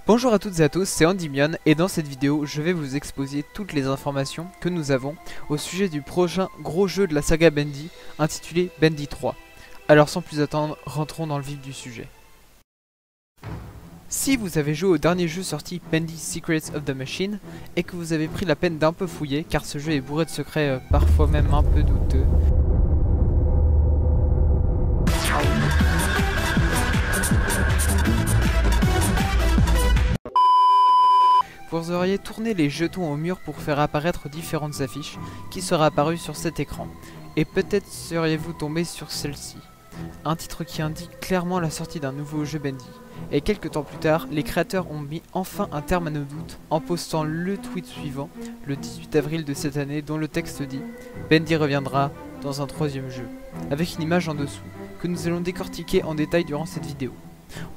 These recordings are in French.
Bonjour à toutes et à tous, c'est Endymion et dans cette vidéo je vais vous exposer toutes les informations que nous avons au sujet du prochain gros jeu de la saga Bendy intitulé Bendy 3. Alors sans plus attendre, rentrons dans le vif du sujet. Si vous avez joué au dernier jeu sorti Bendy Secrets of the Machine et que vous avez pris la peine d'un peu fouiller car ce jeu est bourré de secrets parfois même un peu douteux, vous auriez tourné les jetons au mur pour faire apparaître différentes affiches qui seraient apparues sur cet écran. Et peut-être seriez-vous tombé sur celle-ci. Un titre qui indique clairement la sortie d'un nouveau jeu Bendy. Et quelques temps plus tard, les créateurs ont mis enfin un terme à nos doutes en postant le tweet suivant, le 18 avril de cette année, dont le texte dit « Bendy reviendra dans un troisième jeu », avec une image en dessous, que nous allons décortiquer en détail durant cette vidéo.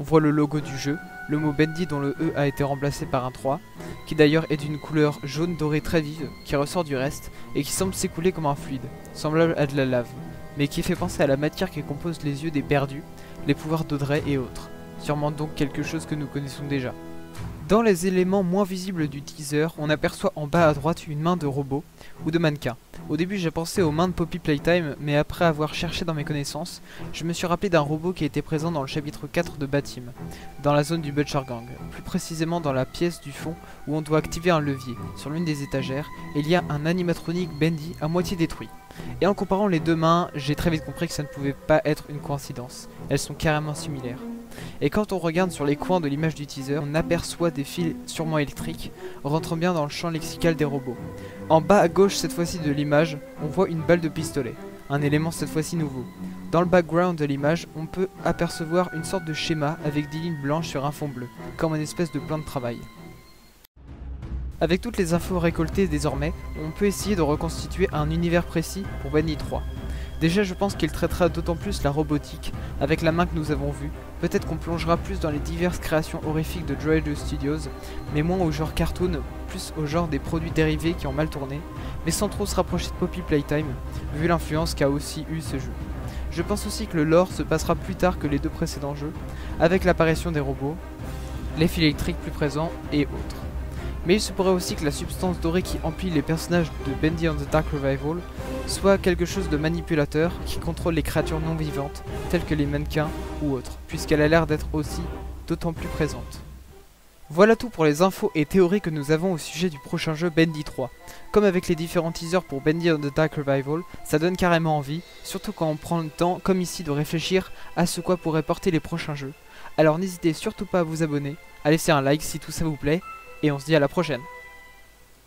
On voit le logo du jeu, le mot Bendy dont le E a été remplacé par un 3, qui d'ailleurs est d'une couleur jaune dorée très vive, qui ressort du reste, et qui semble s'écouler comme un fluide, semblable à de la lave, mais qui fait penser à la matière qui compose les yeux des perdus, les pouvoirs d'Audrey et autres. Sûrement donc quelque chose que nous connaissons déjà. Dans les éléments moins visibles du teaser, on aperçoit en bas à droite une main de robot, ou de mannequin. Au début j'ai pensé aux mains de Poppy Playtime, mais après avoir cherché dans mes connaissances, je me suis rappelé d'un robot qui était présent dans le chapitre 4 de Batim, dans la zone du Butcher Gang, plus précisément dans la pièce du fond où on doit activer un levier. Sur l'une des étagères, il y a un animatronique Bendy à moitié détruit. Et en comparant les deux mains, j'ai très vite compris que ça ne pouvait pas être une coïncidence, elles sont carrément similaires. Et quand on regarde sur les coins de l'image du teaser, on aperçoit des fils sûrement électriques, rentrant bien dans le champ lexical des robots. En bas à gauche cette fois-ci de l'image, on voit une balle de pistolet, un élément cette fois-ci nouveau. Dans le background de l'image, on peut apercevoir une sorte de schéma avec des lignes blanches sur un fond bleu, comme une espèce de plan de travail. Avec toutes les infos récoltées désormais, on peut essayer de reconstituer un univers précis pour Bendy 3. Déjà je pense qu'il traitera d'autant plus la robotique avec la main que nous avons vue. Peut-être qu'on plongera plus dans les diverses créations horrifiques de Droider Studios, mais moins au genre cartoon, plus au genre des produits dérivés qui ont mal tourné, mais sans trop se rapprocher de Poppy Playtime, vu l'influence qu'a aussi eu ce jeu. Je pense aussi que le lore se passera plus tard que les deux précédents jeux, avec l'apparition des robots, les fils électriques plus présents et autres. Mais il se pourrait aussi que la substance dorée qui emplit les personnages de Bendy and the Dark Revival soit quelque chose de manipulateur qui contrôle les créatures non vivantes, telles que les mannequins ou autres, puisqu'elle a l'air d'être aussi d'autant plus présente. Voilà tout pour les infos et théories que nous avons au sujet du prochain jeu Bendy 3. Comme avec les différents teasers pour Bendy and the Dark Revival, ça donne carrément envie, surtout quand on prend le temps, comme ici, de réfléchir à ce quoi pourraient porter les prochains jeux. Alors n'hésitez surtout pas à vous abonner, à laisser un like si tout ça vous plaît, et on se dit à la prochaine.